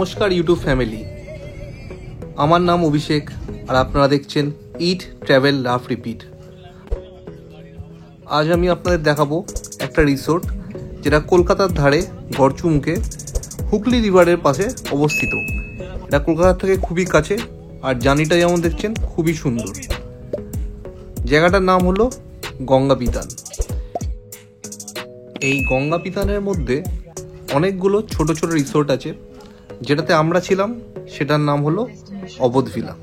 নমস্কার YouTube family, আমার নাম অভিষেক আর আপনারা দেখছেন ইট ট্রাভেল লাভ রিপিট। আজ আমি আপনাদের দেখাবো একটা রিসোর্ট যেটা কলকাতার ধারে গড়চুমুখে হুগলি রিভারের পাশে অবস্থিত। এটা কলকাতা থেকে খুবই কাছে আর জার্নিটা যেমন দেখছেন খুবই সুন্দর। জায়গাটার নাম হলো গঙ্গাপিতান। এই গঙ্গাপিতানের মধ্যে অনেকগুলো ছোট ছোট রিসোর্ট আছে, যেটাতে আমরা ছিলাম সেটার নাম হলো অবোধ ভিলা।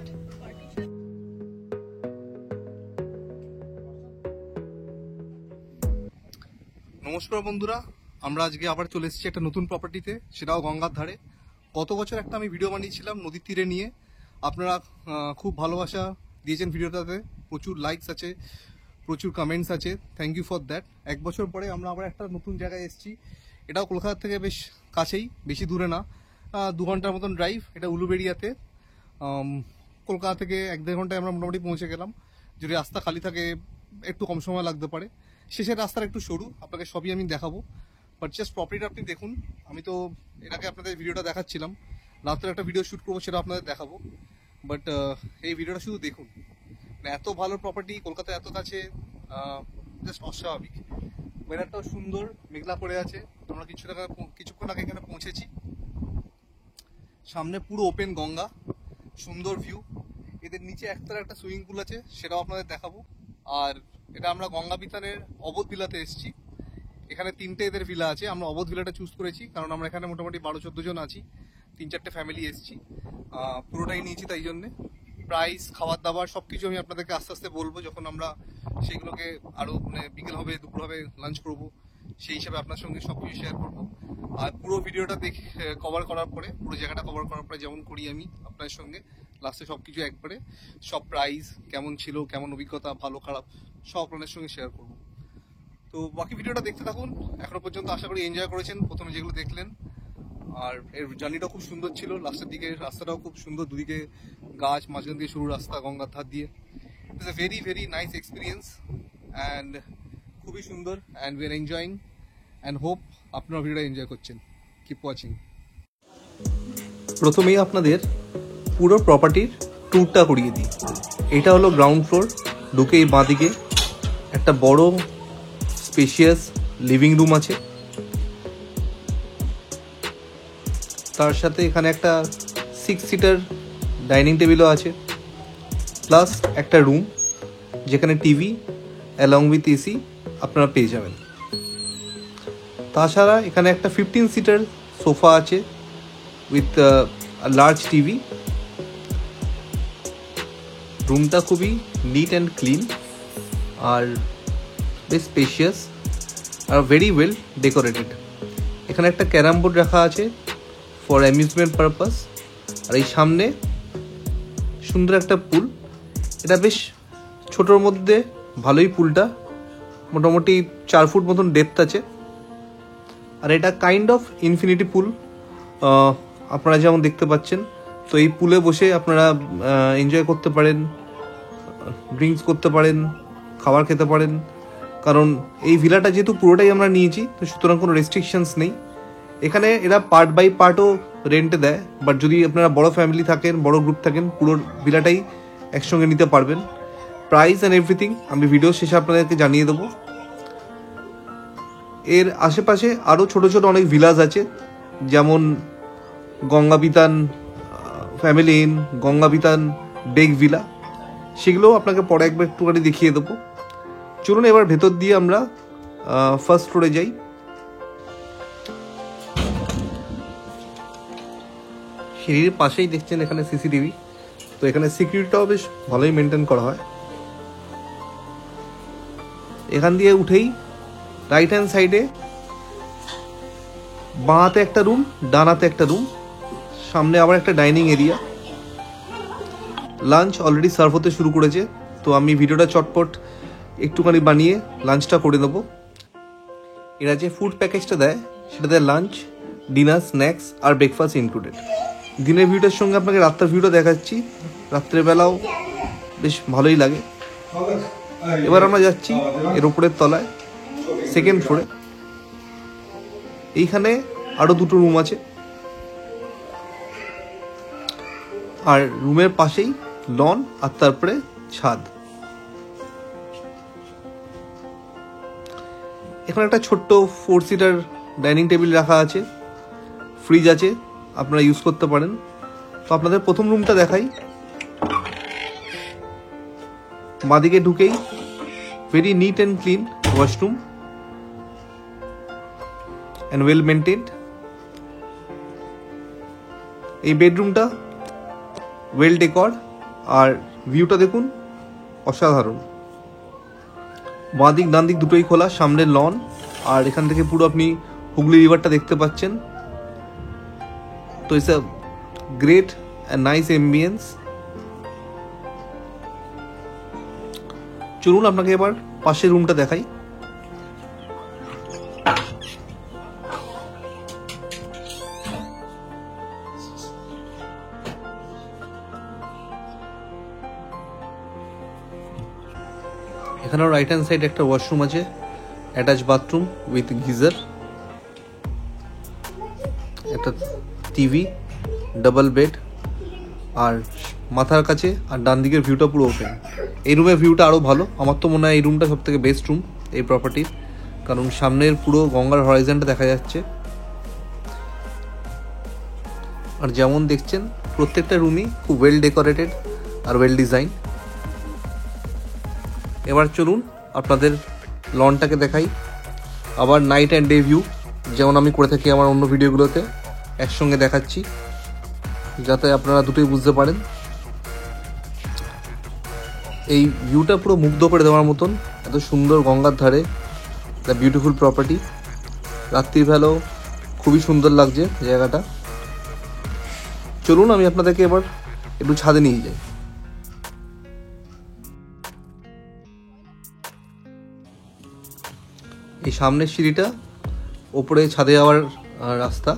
নমস্কার বন্ধুরা, আমরা আজকে আবার চলে এসেছি একটা নতুন প্রপার্টিতে, সেটাও গঙ্গার ধারে। গত বছর একটা আমি ভিডিও বানিয়েছিলাম নদীর তীরে নিয়ে, আপনারা খুব ভালোবাসা দিয়েছেন ভিডিওটাতে, প্রচুর লাইকস আছে, প্রচুর কমেন্টস আছে, থ্যাংক ইউ ফর দ্যাট। এক বছর পরে আমরা আবার একটা নতুন জায়গায় এসেছি, এটাও কলকাতা থেকে বেশ কাছেই, বেশি দূরে না, 2 ঘন্টার মতন ড্রাইভ। এটা উলুবেড়িয়াতে। কলকাতা থেকে 1-1.5 ঘন্টায় আমরা মোটামুটি পৌঁছে গেলাম। যদি রাস্তা খালি থাকে একটু কম সময় লাগতে পারে, শেষের রাস্তাটা একটু সরু, আপনাকে সবই আমি দেখাবো। বাট জাস্ট প্রপার্টিটা আপনি দেখুন। আমি তো এর আগে আপনাদের ভিডিওটা দেখাচ্ছিলাম, রাত্রে একটা ভিডিও শ্যুট করবো, সেটা আপনাদের দেখাবো। বাট এই ভিডিওটা শুধু দেখুন, মানে এত ভালো প্রপার্টি, কলকাতা এত কাছে, জাস্ট অস্বাভাবিক। ওয়েদারটাও সুন্দর, মেঘলা পড়ে আছে। আমরা কিছুক্ষণ আগে এখানে পৌঁছেছি। সামনে পুরো ওপেন গঙ্গা, সুন্দর ভিউ। এদের নিচে একতলা একটা সুইমিং পুল আছে, সেটাও আপনাদের দেখাবো। আর এটা আমরা গঙ্গাপিতানের অবোধ ভিলাতে এসেছি। এখানে 3টে এদের ভিলা আছে, আমরা অবোধ ভিলাটা চুজ করেছি কারণ আমরা এখানে মোটামুটি 12-14 জন আছি, 3-4টে ফ্যামিলি এসেছি। পুরোটাই নিয়েছি তাই জন্যে। প্রাইস, খাবার দাবার সবকিছু আমি আপনাদেরকে আস্তে আস্তে বলবো, যখন আমরা সেইগুলোকে আরো মানে বিকেল হবে, দুপুর হবে, লাঞ্চ করবো, সেই হিসাবে আপনার সঙ্গে সবকিছু শেয়ার করবো। আর পুরো ভিডিওটা কভার করার পরে, পুরো জায়গাটা কভার করার পরে যেমন করি আমি আপনার সঙ্গে, লাস্টে সবকিছু একবারে, সব প্রাইস কেমন ছিল, কেমন অভিজ্ঞতা, ভালো খারাপ, সব আপনাদের সঙ্গে শেয়ার করবো। তো বাকি ভিডিওটা দেখতে থাকুন। এখনো পর্যন্ত আশা করি এনজয় করেছেন প্রথমে যেগুলো দেখলেন। আর এর জার্নিটাও খুব সুন্দর ছিল, লাস্টের দিকে রাস্তাটাও খুব সুন্দর, দুদিকে গাছ, মাঝখান দিয়ে সরু রাস্তা গঙ্গার ধার দিয়ে। It is a very very nice experience and খুবই সুন্দর, and we are enjoying and hope আপনারা ভিডিওটা এনজয় করছেন। Keep watching. প্রথমেই আপনাদের পুরো প্রপার্টির ট্যুরটা করিয়ে দিই। এটা হলো গ্রাউন্ড ফ্লোর, ঢুকেই বাঁদিকে একটা বড় স্পেশিয়াস লিভিং রুম আছে। তার সাথে এখানে একটা 6 সিটার ডাইনিং টেবিলও আছে, প্লাস একটা রুম যেখানে টিভি অ্যালং উইথ এসি আপনারা পেয়ে যাবেন। তাছাড়া এখানে একটা 15 সিটার সোফা আছে উইথ লার্জ টিভি। রুমটা খুবই নিট অ্যান্ড ক্লিন আর বেশ spacious are very well decorated. এখানে একটা ক্যারাম বোর্ড রাখা আছে ফর অ্যামিউজমেন্ট পারপাস। আর এই সামনে সুন্দর একটা পুল, এটা বেশ ছোটোর মধ্যে ভালোই পুলটা, মোটামুটি 4 ফুট মতন ডেপথ আছে। আর এটা কাইন্ড অফ ইনফিনিটি পুল, আপনারা যেমন দেখতে পাচ্ছেন। তো এই পুলে বসে আপনারা এনজয় করতে পারেন, ড্রিঙ্কস করতে পারেন, খাবার খেতে পারেন। কারণ এই ভিলাটা যেহেতু পুরোটাই আমরা নিয়েছি, তো সুতরাং কোনো রেস্ট্রিকশনস নেই। এখানে এরা পার্ট বাই পার্টও রেন্টে দেয়, বাট যদি আপনারা বড় ফ্যামিলি থাকেন, বড় গ্রুপ থাকেন, পুরো ভিলাটাই একসঙ্গে নিতে পারবেন। প্রাইস অ্যান্ড এভরিথিং আমি ভিডিও শেষে আপনাদেরকে জানিয়ে দেবো। এর আশেপাশে আরও ছোট ছোট অনেক ভিলাজ আছে, যেমন গঙ্গাপিতান ফ্যামিলি ইন, গঙ্গাপিতান ডেক ভিলা, সেগুলোও আপনাকে পরে একবার একটুখানি দেখিয়ে দেবো। চলুন এবার ভেতর দিয়ে আমরা ফার্স্ট ফ্লোরে যাই। সিঁড়ির পাশেই দেখছেন এখানে সিসিটিভি, তো এখানে সিকিউরিটিটাও বেশ ভালোই মেনটেন করা হয়। এখান দিয়ে উঠেই রাইট হ্যান্ড সাইডে বাঁ হাতে একটা রুম, ডান হাতে একটা রুম, সামনে আবার একটা dining area. Lunch already serve হতে শুরু করেছে, তো আমি ভিডিওটা চটপট একটুখানি বানিয়ে লাঞ্চটা করে দেবো। এরা যে ফুড প্যাকেজটা দেয় সেটাতে লাঞ্চ, ডিনার, স্ন্যাক্স আর ব্রেকফাস্ট ইনক্লুডেড। দিনের ভিউটার সঙ্গে আপনাকে রাত্রের ভিউটা দেখাচ্ছি, রাত্রেবেলাও বেশ ভালোই লাগে। এবার আমরা যাচ্ছি এর উপরের তলায়, সেকেন্ড ফ্লোরে। এইখানে আরও 2টো রুম আছে। আর রুমের পাশেই লন আর তারপরে ছাদ। এখানে একটা ছোট্ট 4 সিটার ডাইনিং টেবিল রাখা আছে, ফ্রিজ আছে, আপনারা ইউজ করতে পারেন। তো আপনাদের প্রথম রুমটা দেখাই। বাঁদিকে ঢুকেই very neat and clean washroom and well maintained. এই বেডরুমটা ওয়েল ডেকর, আর ভিউটা দেখুন অসাধারণ। বাঁদিক ডান দিক দুটোই খোলা, সামনে লন, আর এখান থেকে পুরো আপনি হুগলি রিভারটা দেখতে পাচ্ছেন। তো it's a great and nice ambience. চলুন আপনাকে এবার পাশের রুমটা দেখাই। এখানেও রাইট হ্যান্ড সাইড একটা ওয়াশরুম আছে, অ্যাটাচ বাথরুম উইথ গিজার, একটা টিভি, ডাবল বেড, আর মাথার কাছে আর ডান দিকের ভিউটা পুরো ওপেন। এই রুমের ভিউটা আরও ভালো, আমার তো মনে হয় এই রুমটা সব থেকে বেস্ট রুম এই প্রপার্টির, কারণ সামনের পুরো গঙ্গার হরাইজনটা দেখা যাচ্ছে। আর যেমন দেখছেন প্রত্যেকটা রুমই খুব well decorated are well design. এবার চলুন আপনাদের লনটাকে দেখাই। আবার নাইট অ্যান্ড ডে ভিউ যেমন আমি করে থাকি আমার অন্য ভিডিওগুলোতে একসঙ্গে দেখাচ্ছি, যাতে আপনারা দুটোই বুঝতে পারেন। এই ভিউটা পুরো মুগ্ধ করে দেওয়ার মতন, এত সুন্দর গঙ্গার ধারে, দ্য বিউটিফুল প্রপার্টি। রাত্রির বেলাও খুবই সুন্দর লাগছে জায়গাটা। চলুন আমি আপনাদেরকে এবার একটু ছাদে নিয়ে যাই। এই সামনের সিঁড়িটা ওপরে ছাদে যাওয়ার রাস্তা,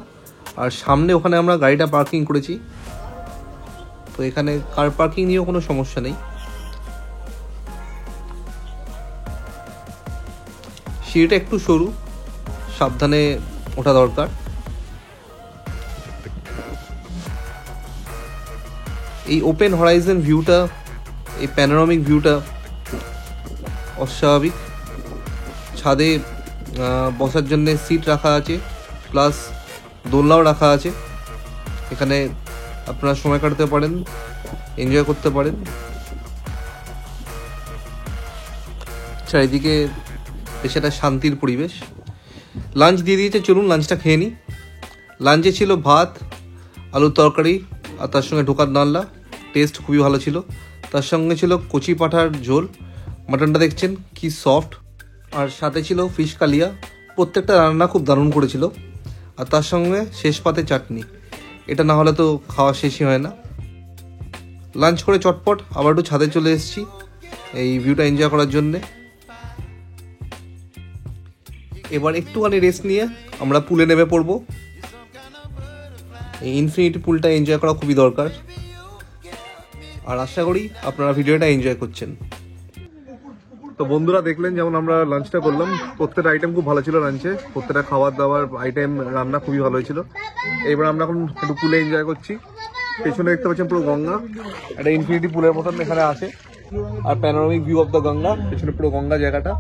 আর সামনে ওখানে আমরা গাড়িটা পার্কিং করেছি। তো এখানে কার পার্কিং নিয়েও কোনো সমস্যা নেই। সিঁড়িটা একটু সরু, সাবধানে ওঠা দরকার। এই ওপেন হরাইজন ভিউটা, এই প্যানোরামিক ভিউটা অস্বাভাবিক। ছাদে বসার জন্য সিট রাখা আছে, প্লাস দোলনাও রাখা আছে। এখানে আপনারা সময় কাটাতে পারেন, এনজয় করতে পারেন। চারিদিকে বেশ একটা শান্তির পরিবেশ। লাঞ্চ দিয়ে দিয়েছে, চলুন লাঞ্চটা খেয়ে নিই। লাঞ্চে ছিল ভাত, আলুর তরকারি, আর তার সঙ্গে ঢোকার ডালনা, টেস্ট খুবই ভালো ছিল। তার সঙ্গে ছিল কচি পাঁঠার ঝোল, মাটনটা দেখছেন কি সফট, আর সাথে ছিল ফিশ কালিয়া। প্রত্যেকটা রান্না খুব দারুণ করেছিল। আর তার সঙ্গে শেষ পাতে চাটনি, এটা না হলে তো খাওয়া শেষই হয় না। লাঞ্চ করে চটপট আবার একটু ছাদে চলে এসেছি এই ভিউটা এনজয় করার জন্যে। এবার একটুখানি রেস্ট নিয়ে আমরা পুলে নেমে পড়বো। এই ইনফিনিটি পুলটা এনজয় করা খুবই দরকার, আর আশা করি আপনারা ভিডিওটা এনজয় করছেন। তো বন্ধুরা দেখলেন যেমন আমরা লাঞ্চটা করলাম, প্রত্যেকটা আইটেম খুব ভালো ছিল লাঞ্চে, প্রত্যেকটা খাবার দাবার আইটেম রান্না খুবই ভালো হয়েছিল। এবার আমরা এখন একটু পুলে এনজয় করছি। পেছনে দেখতে পাচ্ছেন পুরো গঙ্গা, একটা ইনফিনিটি পুলের মতন এখানে আছে, আর panoramic view of the Ganga, পেছনে পুরো গঙ্গা জায়গাটা।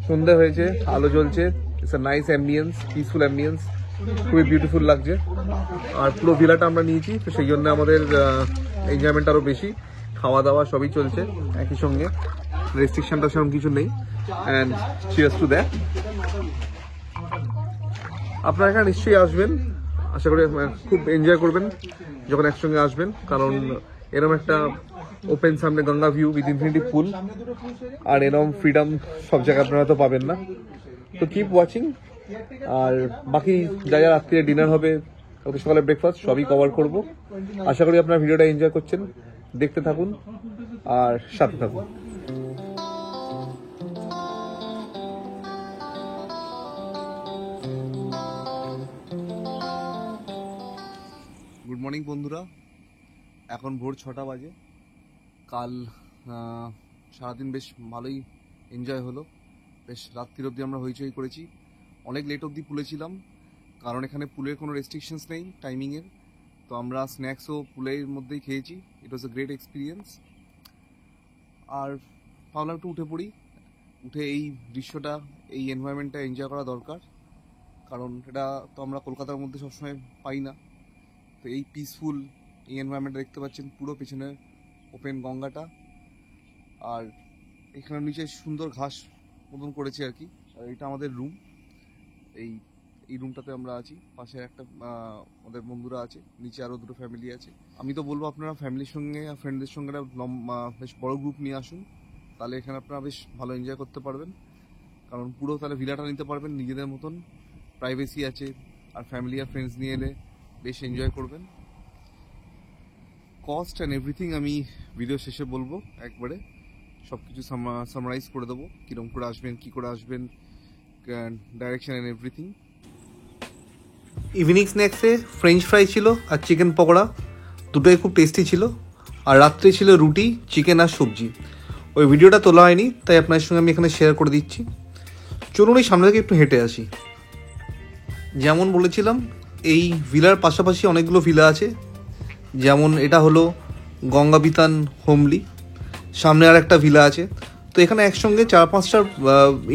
সন্ধ্যে হয়েছে, আলো জ্বলছে, it's a nice ambience, peaceful ambience, খুবই বিউটিফুল লাগছে। আর পুরো ভিলাটা আমরা নিয়েছি, তো সেই জন্য আমাদের এনজয়মেন্ট আরও বেশি। খাওয়া দাওয়া সবই চলছে একই সঙ্গে, রেস্ট্রিকশনটা সেরকম কিছু নেই। And cheers to that. আপনারা এখানে নিশ্চয়ই আসবেন, আশা করি খুব এনজয় করবেন যখন একসঙ্গে আসবেন, কারণ এরকম একটা ওপেন সামনে Ganga view with infinity pool, আর এরকম ফ্রিডম সব জায়গায় আপনারা তো পাবেন না। তো কিপ ওয়াচিং, আর বাকি যা যা রাত্রিরে ডিনার হবে, কালকে সকালে ব্রেকফাস্ট সবই কভার করব। আশা করি আপনারা ভিডিওটা এনজয় করছেন, দেখতে থাকুন আর সাথে থাকুন। গুড মর্নিং বন্ধুরা, এখন ভোর 6টা বাজে। কাল সারাদিন বেশ ভালোই এনজয় হলো, বেশ রাত্রির অবধি আমরা হইচই করেছি। অনেক লেট অবধি পুলে ছিলাম, কারণ এখানে পুলের কোনো রেস্ট্রিকশনস নেই টাইমিংয়ের। তো আমরা স্ন্যাক্সও পুলের মধ্যেই খেয়েছি। ইট ওয়াজ এ গ্রেট এক্সপিরিয়েন্স। আর ভাবলাম একটু উঠে পড়ি, উঠে এই দৃশ্যটা, এই এনভায়রনমেন্টটা এনজয় করা দরকার, কারণ এটা তো আমরা কলকাতার মধ্যে সবসময় পাই না। তো এই পিসফুল এই এনভায়রনমেন্টটা দেখতে পাচ্ছেন, পুরো পেছনে ওপেন গঙ্গাটা, আর এখানে নিচে সুন্দর ঘাস মতন করেছে আর কি। আর এটা আমাদের রুম, এই রুমটাতে আমরা আছি। পাশে একটা আমাদের বন্ধুরা আছে, নিচে আরও দুটো ফ্যামিলি আছে। আমি তো বলবো আপনারা ফ্যামিলির সঙ্গে আর ফ্রেন্ডদের সঙ্গে একটা বেশ বড় গ্রুপ নিয়ে আসুন, তাহলে এখানে আপনারা বেশ ভালো এনজয় করতে পারবেন। কারণ পুরো তাহলে ভিলাটা নিতে পারবেন নিজেদের মতন, প্রাইভেসি আছে। আর ফ্যামিলি আর ফ্রেন্ডস নিয়ে এলে বেশ এনজয় করবেন। কস্ট অ্যান্ড এভরিথিং আমি ভিডিও শেষে বলবো, একবারে সব কিছু সামারাইজ করে দেবো, কীরকম করে আসবেন, কী করে আসবেন, ডাইরেকশন অ্যান্ড এভরিথিং। ইভিনিং স্ন্যাক্সে ফ্রেঞ্চ ফ্রাই ছিল আর চিকেন পকোড়া, দুটোই খুব টেস্টি ছিল। আর রাত্রে ছিল রুটি, চিকেন আর সবজি। ওই ভিডিওটা তোলা হয়নি, তাই আপনার সঙ্গে আমি এখানে শেয়ার করে দিচ্ছি। চলুন এই সামনে থেকে একটু হেঁটে আসি। যেমন বলেছিলাম, এই ভিলার পাশাপাশি অনেকগুলো ভিলা আছে। যেমন এটা হলো গঙ্গাবিতান হোমলি, সামনে আর একটা ভিলা আছে। তো এখানে একসঙ্গে 4-5টা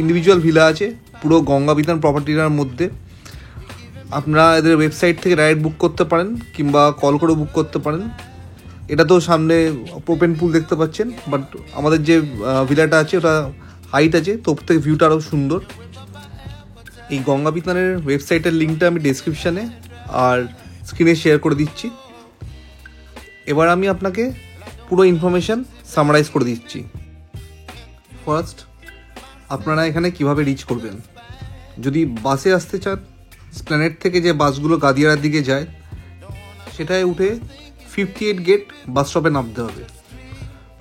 ইন্ডিভিজুয়াল ভিলা আছে পুরো গঙ্গাবিতান প্রপার্টিটার মধ্যে। আপনারা এদের ওয়েবসাইট থেকে ডাইরেক্ট বুক করতে পারেন কিংবা কল করে বুক করতে পারেন। এটা তো সামনে ওপেন পুল দেখতে পাচ্ছেন, বাট আমাদের যে ভিলাটা আছে ওটা হাইট আছে, তো ওপর থেকে ভিউটা আরও সুন্দর। এই গঙ্গাবিতানের ওয়েবসাইটের লিঙ্কটা আমি ডেসক্রিপশানে আর স্ক্রিনে শেয়ার করে দিচ্ছি। এবার আমি আপনাকে পুরো ইনফরমেশান সামারাইজ করে দিচ্ছি। ফার্স্ট, আপনারা এখানে কিভাবে রিচ করবেন। যদি বাসে আসতে চান, স্প্ল্যানেড থেকে যে বাসগুলো গাদিয়ারার দিকে যায় সেটায় উঠে 58 গেট বাস স্টপে নামতে হবে।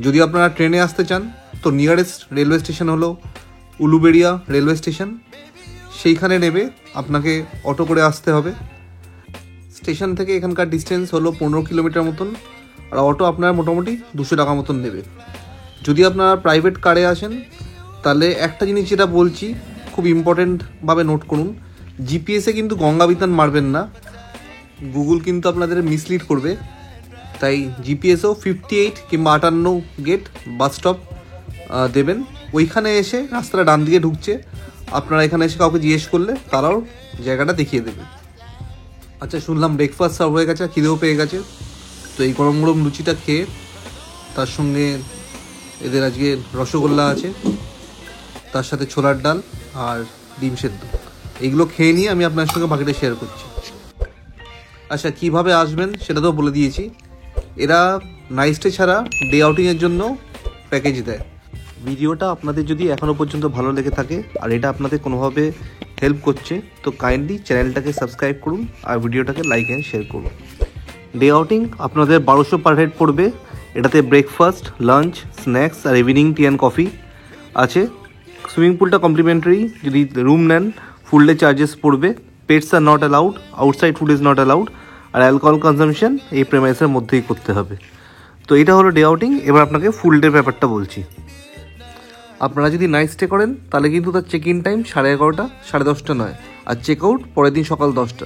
যদি আপনারা ট্রেনে আসতে চান, তো নিয়ারেস্ট রেলওয়ে স্টেশন হলো উলুবেড়িয়া রেলওয়ে স্টেশন, সেইখানে নেমে আপনাকে অটো করে আসতে হবে। স্টেশন থেকে এখানকার ডিস্টেন্স হলো 15 কিলোমিটার মতন, আর অটো আপনার মোটামুটি 200 টাকা মতন নেবে। যদি আপনারা প্রাইভেট কারে আসেন, তাহলে একটা জিনিস যেটা বলছি খুব ইম্পর্টেন্টভাবে নোট করুন, জিপিএসে কিন্তু গঙ্গাবিতান মারবেন না, গুগল কিন্তু আপনাদের মিসলিড করবে। তাই জিপিএসও 58 কিংবা 58 গেট বাস স্টপ দেবেন। ওইখানে এসে রাস্তাটা ডান দিকে ঢুকছে, আপনারা এখানে এসে কাউকে জিজ্ঞেস করলে তারাও জায়গাটা দেখিয়ে দেবে। আচ্ছা, শুনলাম ব্রেকফাস্ট সার্ভ হয়ে গেছে, খিদেও পেয়ে গেছে। তো এই গরম গরম লুচিটা খেয়ে, তার সঙ্গে এদের আজকে রসগোল্লা আছে, তার সাথে ছোলার ডাল আর ডিম সেদ্ধ, এইগুলো খেয়ে নিয়ে আমি আপনার সঙ্গে বাকিটা শেয়ার করছি। আচ্ছা, কিভাবে আসবেন সেটা তো বলে দিয়েছি। এরা নাইট স্টে ছাড়া ডে আউটিংয়ের জন্য প্যাকেজ দেয়। ভিডিওটা আপনাদের যদি এখনও পর্যন্ত ভালো লেগে থাকে আর এটা আপনাদের কোনোভাবে হেল্প করছে, তো কাইন্ডলি চ্যানেলটাকে সাবস্ক্রাইব করুন আর ভিডিওটাকে লাইক অ্যান্ড শেয়ার করুন। ডে আউটিং আপনাদের 1200 পার হেড পড়বে। এটাতে ব্রেকফাস্ট, লাঞ্চ, স্ন্যাক্স আর ইভিনিং টি অ্যান্ড কফি আছে। সুইমিং পুলটা কমপ্লিমেন্টারি, যদি রুম নেন ফুল ডে চার্জেস পড়বে। Pets are not allowed, outside food is not allowed, আর অ্যালকোহল কনজামশন এই প্রেমাইসের মধ্যেই করতে হবে। তো এটা হলো ডে আউটিং। এবার আপনাকে ফুল ডে ব্যাপারটা বলছি। আপনারা যদি নাইট স্টে করেন, তাহলে কিন্তু তার চেক ইন টাইম 11:30, 10:30 নয়, আর চেক আউট পরের দিন সকাল 10টা।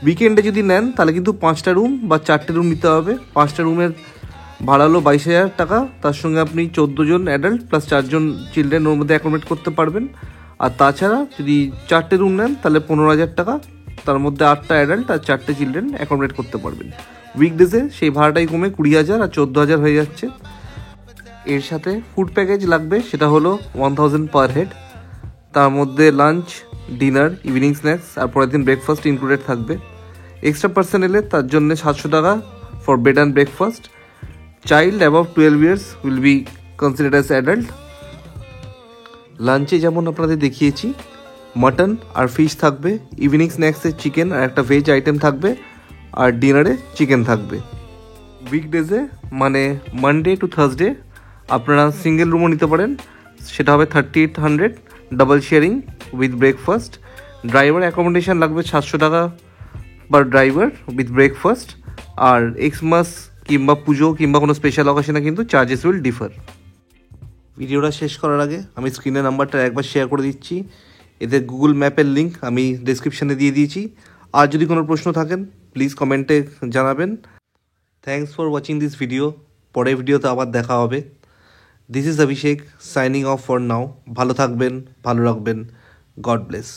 উইকেন্ডে যদি নেন, তাহলে কিন্তু 5টা রুম বা 4টে রুম নিতে হবে। 5টা রুমের ভাড়া হলো 22,000 টাকা। তার সঙ্গে আপনি 14 জন অ্যাডাল্ট প্লাস 4 জন চিলড্রেন ওর মধ্যে অ্যাকোমোডেট করতে পারবেন। আর তাছাড়া যদি 4টে রুম নেন, তাহলে 15,000 টাকা, তার মধ্যে 8টা অ্যাডাল্ট আর 4টে চিলড্রেন অ্যাকোমোডেট করতে পারবেন। উইকডেজে সেই ভাড়াটাই কমে 20,000 আর 14,000 হয়ে যাচ্ছে। এর সাথে ফুড প্যাকেজ লাগবে, সেটা হলো 1000 পার হেড। তার মধ্যে লাঞ্চ, ডিনার, ইভিনিং স্ন্যাক্স আর পরের দিন ব্রেকফাস্ট ইনক্লুডেড থাকবে। এক্সট্রা পার্সন এলে তার জন্য 700 টাকা for bed and breakfast. Child above 12 years will be considered as adult. লাঞ্চে যেমন আপনাদের দেখিয়েছি, মাটন আর ফিশ থাকবে। ইভিনিং স্ন্যাক্সে চিকেন আর একটা ভেজ আইটেম থাকবে, আর ডিনারে চিকেন থাকবে। উইকডেজে মানে মানডে টু থার্সডে আপনারা সিঙ্গেল রুমও নিতে পারেন, সেটা হবে 3800 double sharing with breakfast. Driver accommodation লাগবে 700 টাকা পার ড্রাইভার উইথ ব্রেকফাস্ট। আর এক্সমাস কিংবা পুজো কিংবা কোনো স্পেশাল অকেশনে কিন্তু চার্জেস উইল ডিফার। ভিডিওটা শেষ করার আগে আমি স্ক্রিনের নাম্বারটা একবার শেয়ার করে দিচ্ছি। এদের গুগল ম্যাপের লিঙ্ক আমি ডেসক্রিপশানে দিয়ে দিয়েছি। আর যদি কোনো প্রশ্ন থাকেন প্লিজ কমেন্টে জানাবেন। Thanks for watching this video. পরের ভিডিওতে আবার দেখা হবে। This is Abhishek signing off for now. ভালো থাকবেন, ভালো রাখবেন। God bless.